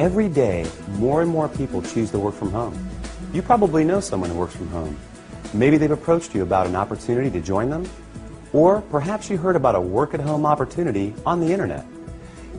Every day, more and more people choose to work from home. You probably know someone who works from home. Maybe they've approached you about an opportunity to join them, or perhaps you heard about a work-at-home opportunity on the internet.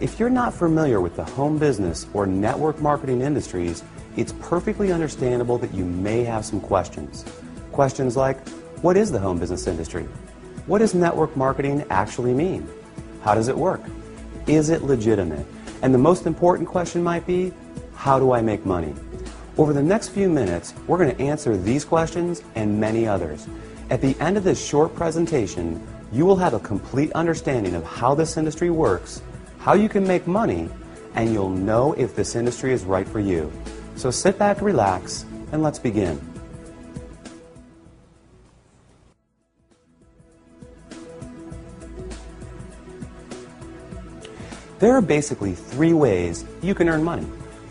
If you're not familiar with the home business or network marketing industries, it's perfectly understandable that you may have some questions. Questions like, what is the home business industry? What does network marketing actually mean? How does it work? Is it legitimate? And the most important question might be, how do I make money? Over the next few minutes, we're going to answer these questions and many others. At the end of this short presentation, you will have a complete understanding of how this industry works, how you can make money, and you'll know if this industry is right for you. So sit back, relax, and let's begin. There are basically three ways you can earn money.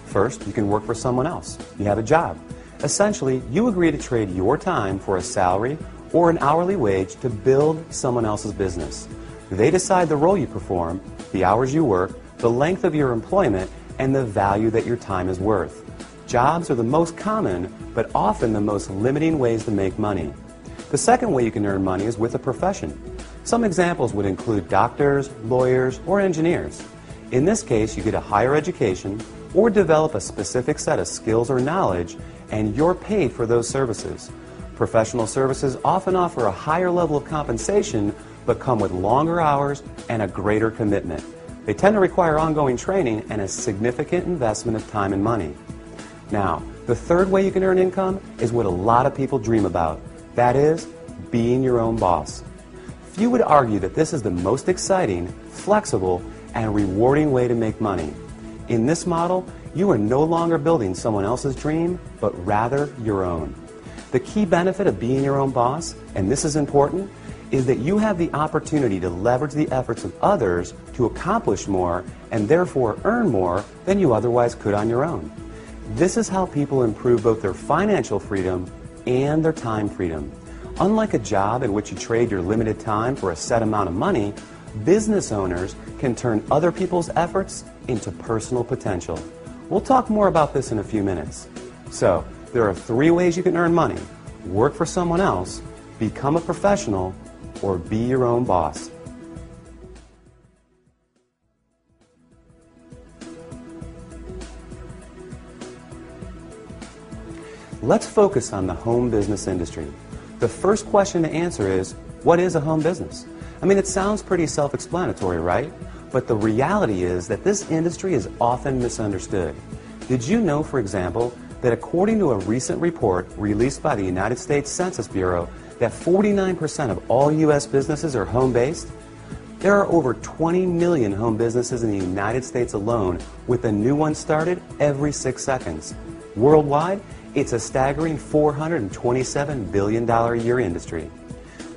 First, you can work for someone else. You have a job. Essentially, you agree to trade your time for a salary or an hourly wage to build someone else's business. They decide the role you perform, the hours you work, the length of your employment, and the value that your time is worth. Jobs are the most common, but often the most limiting ways to make money. The second way you can earn money is with a profession. Some examples would include doctors, lawyers, or engineers. In this case, you get a higher education or develop a specific set of skills or knowledge, and you're paid for those services. Professional services often offer a higher level of compensation, but come with longer hours and a greater commitment. They tend to require ongoing training and a significant investment of time and money. Now, the third way you can earn income is what a lot of people dream about. That is, being your own boss. Few would argue that this is the most exciting, flexible, and rewarding way to make money. In this model, you are no longer building someone else's dream, but rather your own. The key benefit of being your own boss, and this is important, is that you have the opportunity to leverage the efforts of others to accomplish more and therefore earn more than you otherwise could on your own. This is how people improve both their financial freedom and their time freedom. Unlike a job in which you trade your limited time for a set amount of money, business owners can turn other people's efforts into personal potential. We'll talk more about this in a few minutes. So, there are three ways you can earn money: work for someone else, become a professional, or be your own boss. Let's focus on the home business industry. The first question to answer is, what is a home business? I mean, it sounds pretty self-explanatory, right? But the reality is that this industry is often misunderstood. Did you know, for example, that according to a recent report released by the United States Census Bureau, that 49% of all U.S. businesses are home-based? There are over 20 million home businesses in the United States alone, with a new one started every 6 seconds. Worldwide, it's a staggering $427 billion a year industry.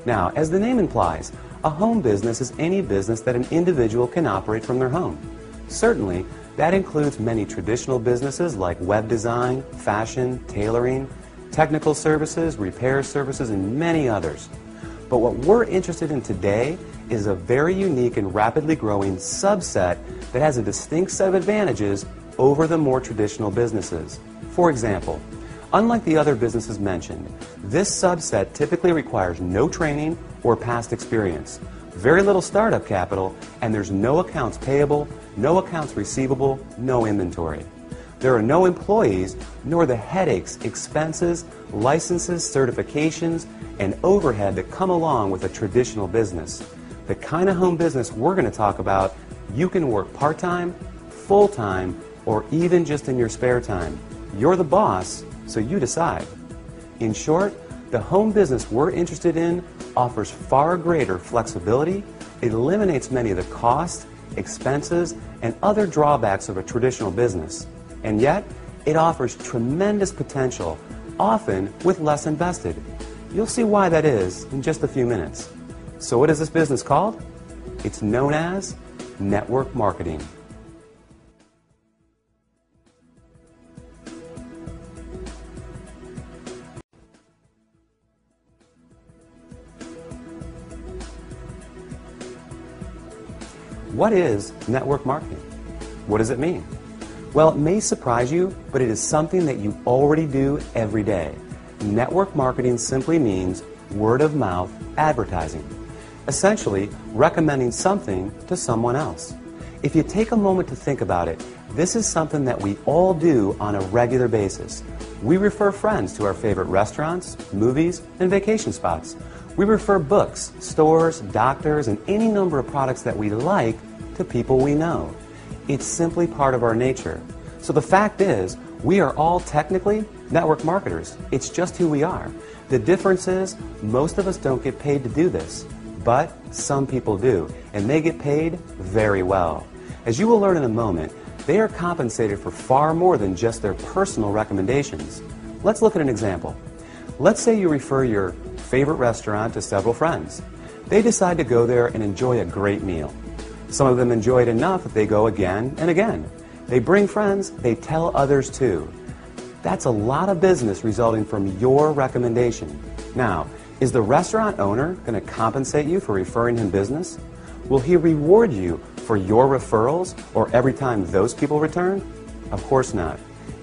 Now, as the name implies, a home business is any business that an individual can operate from their home. Certainly, that includes many traditional businesses like web design, fashion, tailoring, technical services, repair services, and many others. But what we're interested in today is a very unique and rapidly growing subset that has a distinct set of advantages over the more traditional businesses. For example, unlike the other businesses mentioned, this subset typically requires no training or past experience, very little startup capital, and there's no accounts payable, no accounts receivable, no inventory. There are no employees, nor the headaches, expenses, licenses, certifications, and overhead that come along with a traditional business. The kind of home business we're going to talk about, you can work part-time, full-time, or even just in your spare time. You're the boss, so you decide. In short, the home business we're interested in offers far greater flexibility, it eliminates many of the costs, expenses, and other drawbacks of a traditional business. And yet, it offers tremendous potential, often with less invested. You'll see why that is in just a few minutes. So what is this business called? It's known as network marketing. What is network marketing? What does it mean? Well, it may surprise you, but it is something that you already do every day. Network marketing simply means word-of-mouth advertising. Essentially, recommending something to someone else. If you take a moment to think about it, this is something that we all do on a regular basis. We refer friends to our favorite restaurants, movies, and vacation spots. We refer books, stores, doctors, and any number of products that we like to people we know. It's simply part of our nature. So the fact is, we are all technically network marketers. It's just who we are. The difference is, most of us don't get paid to do this, but some people do, and they get paid very well. As you will learn in a moment, they are compensated for far more than just their personal recommendations. Let's look at an example. Let's say you refer your favorite restaurant to several friends. They decide to go there and enjoy a great meal. Some of them enjoy it enough that they go again and again. They bring friends, they tell others too. That's a lot of business resulting from your recommendation. Now, is the restaurant owner going to compensate you for referring him business? Will he reward you for your referrals or every time those people return? Of course not.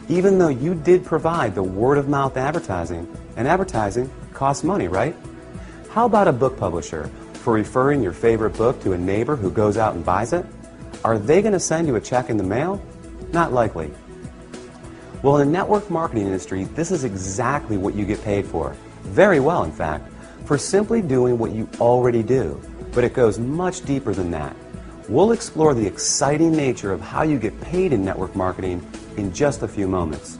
Even though you did provide the word-of-mouth advertising, and advertising costs money, right? How about a book publisher for referring your favorite book to a neighbor who goes out and buys it? Are they going to send you a check in the mail? Not likely. Well, in the network marketing industry, this is exactly what you get paid for. Very well, in fact, for simply doing what you already do. But it goes much deeper than that. We'll explore the exciting nature of how you get paid in network marketing in just a few moments.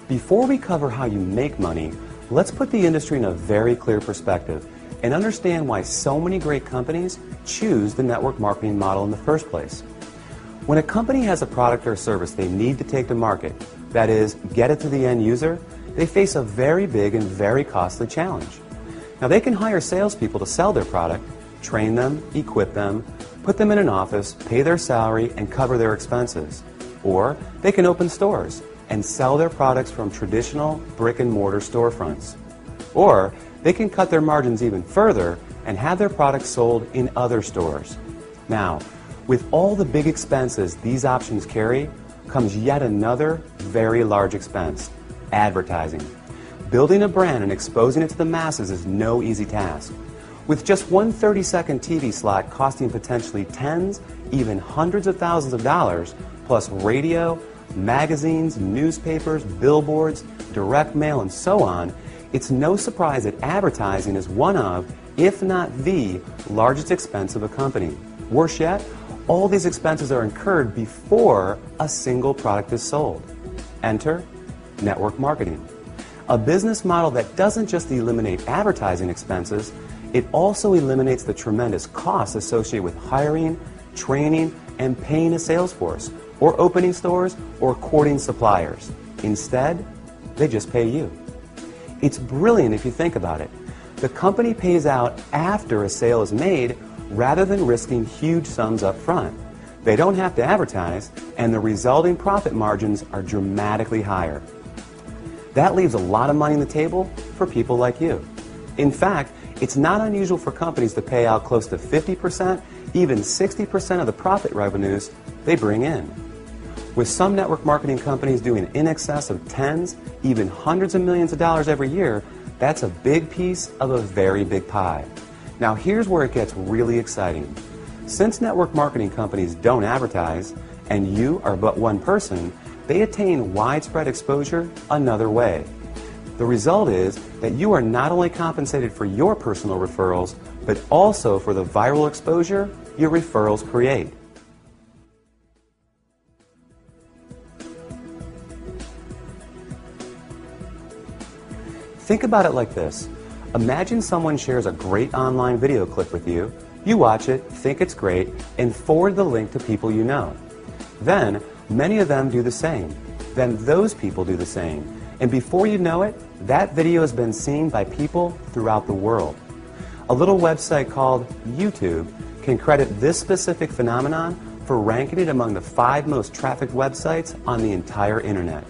Before we cover how you make money, let's put the industry in a very clear perspective and understand why so many great companies choose the network marketing model in the first place. When a company has a product or service they need to take to market, that is, get it to the end user, they face a very big and very costly challenge. Now, they can hire salespeople to sell their product, train them, equip them, put them in an office, pay their salary, and cover their expenses. Or they can open stores and sell their products from traditional brick-and-mortar storefronts. Or they can cut their margins even further and have their products sold in other stores. Now, with all the big expenses these options carry, comes yet another very large expense: advertising. Building a brand and exposing it to the masses is no easy task. With just one 30-second TV slot costing potentially tens, even hundreds of thousands of dollars, plus radio, magazines, newspapers, billboards, direct mail, and so on, it's no surprise that advertising is one of, if not the, largest expense of a company. Worse yet, all these expenses are incurred before a single product is sold. Enter network marketing. A business model that doesn't just eliminate advertising expenses, it also eliminates the tremendous costs associated with hiring, training, and paying a sales force, or opening stores, or courting suppliers. Instead, they just pay you. It's brilliant if you think about it. The company pays out after a sale is made rather than risking huge sums up front. They don't have to advertise, and the resulting profit margins are dramatically higher. That leaves a lot of money on the table for people like you. In fact, it's not unusual for companies to pay out close to 50%, even 60% of the profit revenues they bring in. With some network marketing companies doing in excess of tens, even hundreds of millions of dollars every year, that's a big piece of a very big pie. Now here's where it gets really exciting. Since network marketing companies don't advertise, and you are but one person, they attain widespread exposure another way. The result is that you are not only compensated for your personal referrals, but also for the viral exposure your referrals create. Think about it like this. Imagine someone shares a great online video clip with you. You watch it, think it's great, and forward the link to people you know. Then, many of them do the same. Then those people do the same. And before you know it, that video has been seen by people throughout the world. A little website called YouTube can credit this specific phenomenon for ranking it among the 5 most trafficked websites on the entire internet.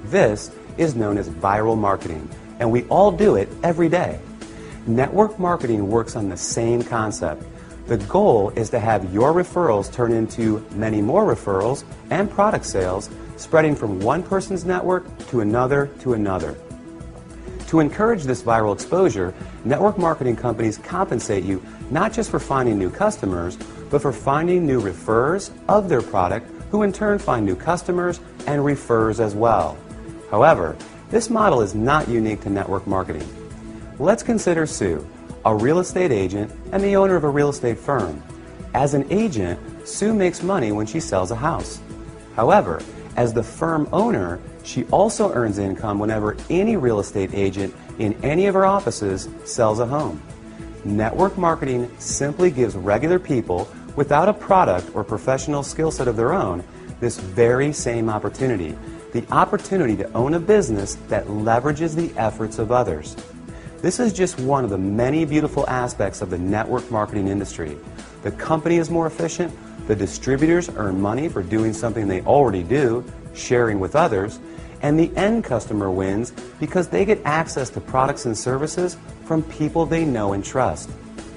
This is known as viral marketing, and we all do it every day. Network marketing works on the same concept. The goal is to have your referrals turn into many more referrals and product sales, spreading from one person's network to another to another. To encourage this viral exposure, network marketing companies compensate you not just for finding new customers, but for finding new referrers of their product, who in turn find new customers and referrers as well. However, this model is not unique to network marketing. Let's consider Sue, a real estate agent and the owner of a real estate firm. As an agent, Sue makes money when she sells a house. However, as the firm owner, she also earns income whenever any real estate agent in any of her offices sells a home. Network marketing simply gives regular people without a product or professional skill set of their own this very same opportunity, the opportunity to own a business that leverages the efforts of others. This is just one of the many beautiful aspects of the network marketing industry. The company is more efficient, the distributors earn money for doing something they already do, sharing with others, and the end customer wins because they get access to products and services from people they know and trust.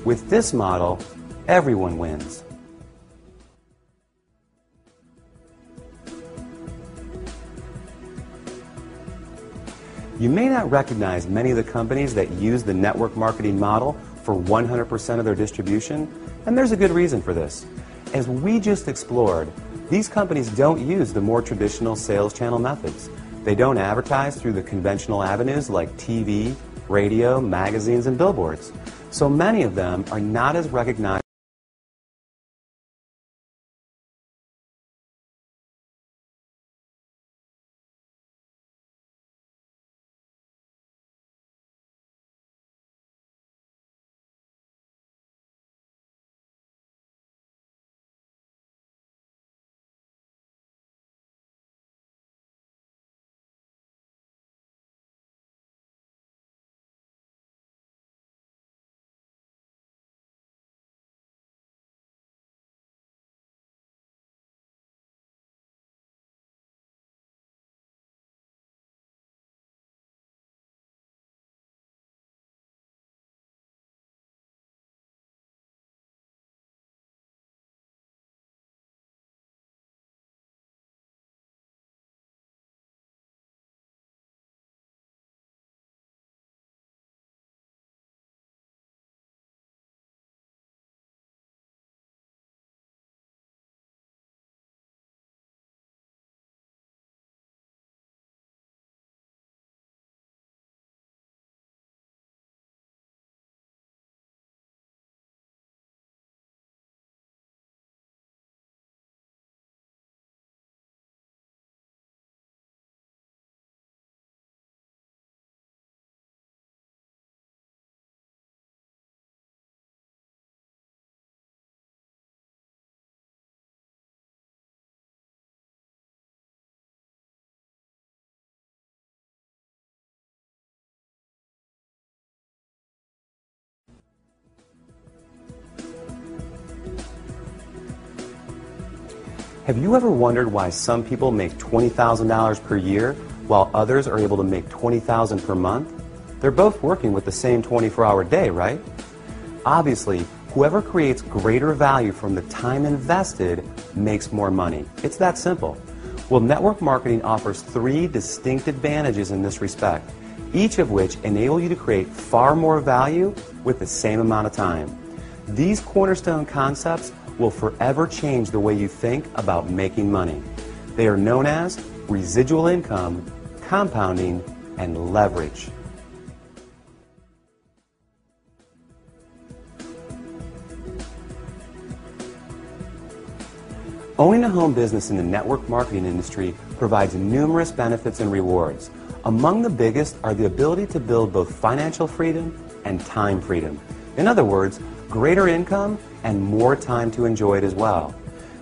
With this model, everyone wins. You may not recognize many of the companies that use the network marketing model for 100% of their distribution, and there's a good reason for this. As we just explored, these companies don't use the more traditional sales channel methods. They don't advertise through the conventional avenues like TV, radio, magazines, and billboards. So many of them are not as recognized. Have you ever wondered why some people make $20,000 per year while others are able to make $20,000 per month? They're both working with the same 24-hour day, right? Obviously, whoever creates greater value from the time invested makes more money. It's that simple. Well, network marketing offers 3 distinct advantages in this respect, each of which enable you to create far more value with the same amount of time. These cornerstone concepts will forever change the way you think about making money. They are known as residual income, compounding, and leverage. Owning a home business in the network marketing industry provides numerous benefits and rewards. Among the biggest are the ability to build both financial freedom and time freedom. In other words, greater income and more time to enjoy it as well.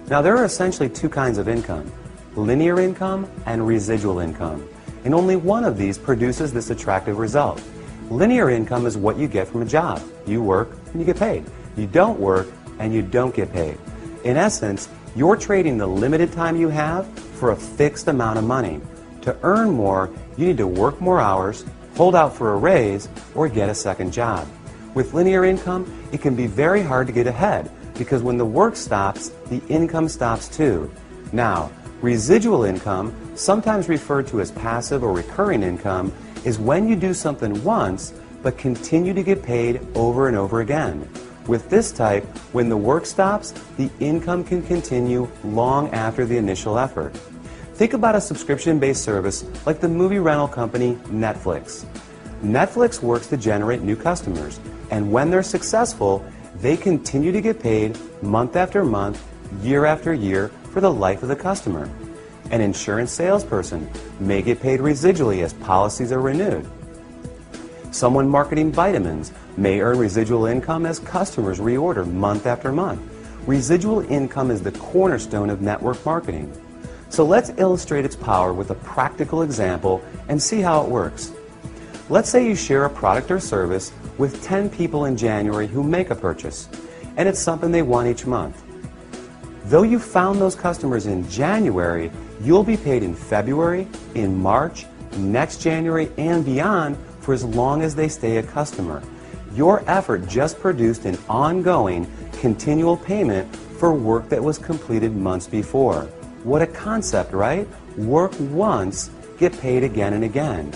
Now, there are essentially 2 kinds of income: linear income and residual income. And only one of these produces this attractive result. Linear income is what you get from a job. You work and you get paid. You don't work and you don't get paid. In essence, you're trading the limited time you have for a fixed amount of money. To earn more, you need to work more hours, hold out for a raise, or get a second job. With linear income, it can be very hard to get ahead because when the work stops, the income stops too. Now, residual income, sometimes referred to as passive or recurring income, is when you do something once but continue to get paid over and over again. With this type, when the work stops, the income can continue long after the initial effort. Think about a subscription-based service like the movie rental company Netflix. Netflix works to generate new customers, and when they're successful, they continue to get paid month after month, year after year for the life of the customer. An insurance salesperson may get paid residually as policies are renewed. Someone marketing vitamins may earn residual income as customers reorder month after month. Residual income is the cornerstone of network marketing. So let's illustrate its power with a practical example and see how it works. Let's say you share a product or service with 10 people in January who make a purchase, and it's something they want each month. Though you found those customers in January, you'll be paid in February, in March, next January, and beyond for as long as they stay a customer. Your effort just produced an ongoing, continual payment for work that was completed months before. What a concept, right? Work once, get paid again and again.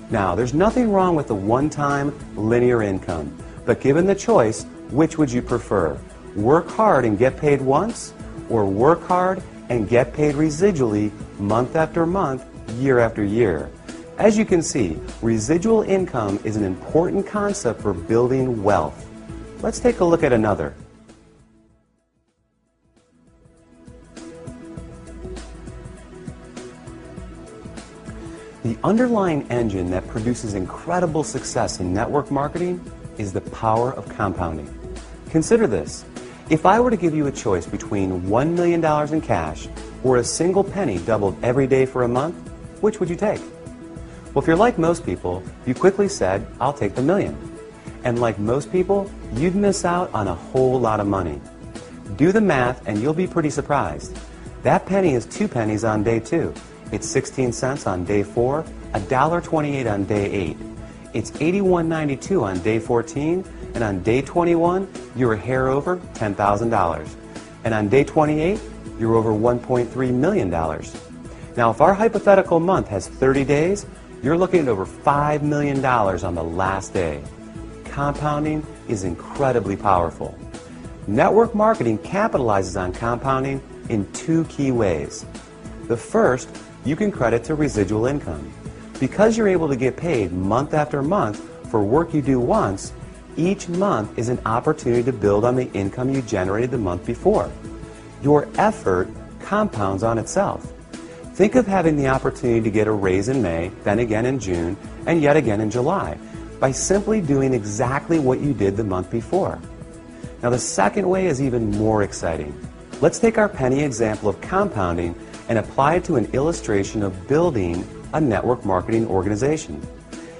Now, there's nothing wrong with the one-time linear income, but given the choice, which would you prefer? Work hard and get paid once, or work hard and get paid residually month after month, year after year? As you can see, residual income is an important concept for building wealth. Let's take a look at another. The underlying engine that produces incredible success in network marketing is the power of compounding. Consider this. If I were to give you a choice between $1 million in cash or a single penny doubled every day for a month, which would you take? Well, if you're like most people, you quickly said, I'll take the million. And like most people, you'd miss out on a whole lot of money. Do the math and you'll be pretty surprised. That penny is 2 pennies on day 2. It's 16 cents on day 4, $1.28 on day 8. It's $81.92 on day 14, and on day 21, you're a hair over $10,000. And on day 28, you're over $1.3 million. Now, if our hypothetical month has 30 days, you're looking at over $5 million on the last day. Compounding is incredibly powerful. Network marketing capitalizes on compounding in 2 key ways. The first, you can credit to residual income. Because you're able to get paid month after month for work you do once, each month is an opportunity to build on the income you generated the month before. Your effort compounds on itself. Think of having the opportunity to get a raise in May, then again in June, and yet again in July, by simply doing exactly what you did the month before. Now, the second way is even more exciting. Let's take our penny example of compounding and apply it to an illustration of building a network marketing organization.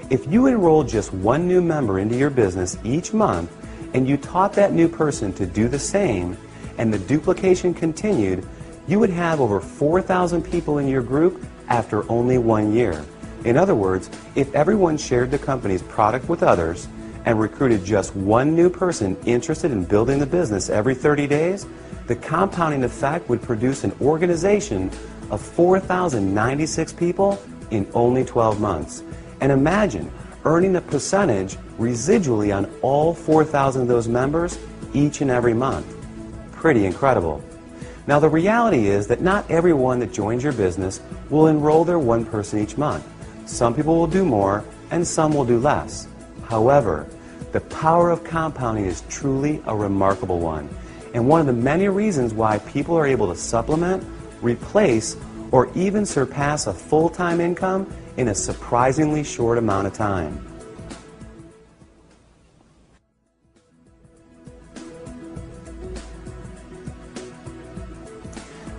If you enrolled just 1 new member into your business each month and you taught that new person to do the same and the duplication continued, you would have over 4,000 people in your group after only 1 year. In other words, if everyone shared the company's product with others and recruited just 1 new person interested in building the business every 30 days, the compounding effect would produce an organization of 4,096 people in only 12 months. And imagine earning a percentage residually on all 4,000 of those members each and every month. Pretty incredible. Now, the reality is that not everyone that joins your business will enroll their 1 person each month. Some people will do more and some will do less. However, the power of compounding is truly a remarkable one, and one of the many reasons why people are able to supplement, replace, or even surpass a full-time income in a surprisingly short amount of time.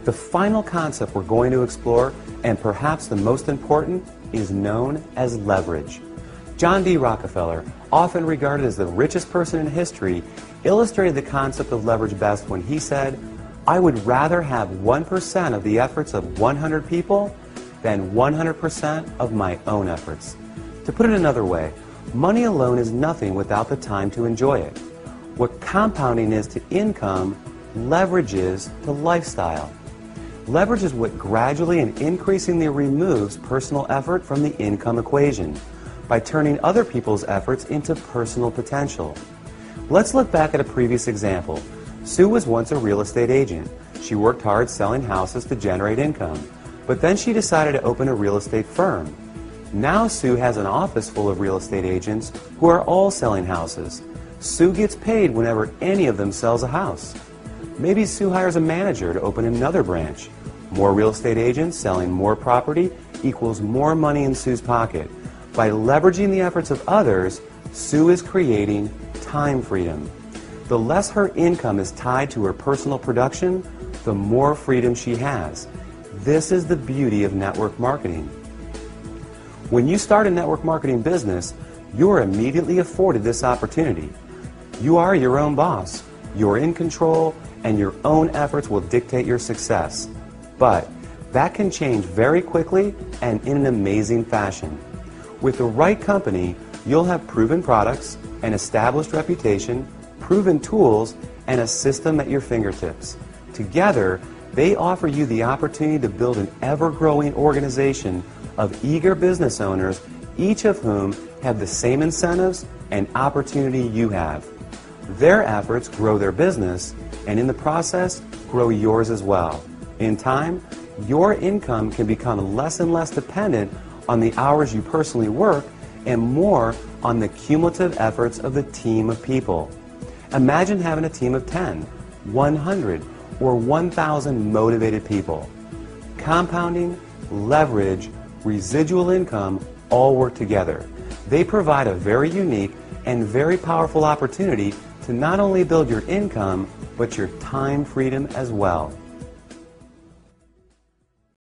The final concept we're going to explore, and perhaps the most important, is known as leverage. John D. Rockefeller, often regarded as the richest person in history, illustrated the concept of leverage best when he said, "I would rather have 1% of the efforts of 100 people than 100% of my own efforts." To put it another way, Money alone is nothing without the time to enjoy it. What compounding is to income, leverage is to lifestyle. Leverage is what gradually and increasingly removes personal effort from the income equation by turning other people's efforts into personal potential. Let's look back at a previous example. Sue was once a real estate agent. She worked hard selling houses to generate income, but then she decided to open a real estate firm. Now Sue has an office full of real estate agents who are all selling houses. Sue gets paid whenever any of them sells a house. Maybe Sue hires a manager to open another branch. More real estate agents selling more property equals more money in Sue's pocket. By leveraging the efforts of others, Sue is creating time freedom. The less her income is tied to her personal production, the more freedom she has. This is the beauty of network marketing. When you start a network marketing business, you are immediately afforded this opportunity. You are your own boss. You're in control, and your own efforts will dictate your success. But that can change very quickly and in an amazing fashion. With the right company, you'll have proven products, an established reputation, proven tools, and a system at your fingertips. Together, they offer you the opportunity to build an ever-growing organization of eager business owners, each of whom have the same incentives and opportunity you have. Their efforts grow their business, and in the process, grow yours as well. In time, your income can become less and less dependent on the hours you personally work and more on the cumulative efforts of the team of people. Imagine having a team of 10, 100, or 1,000 motivated people. Compounding, leverage, residual income all work together. They provide a very unique and very powerful opportunity to not only build your income, but your time freedom as well.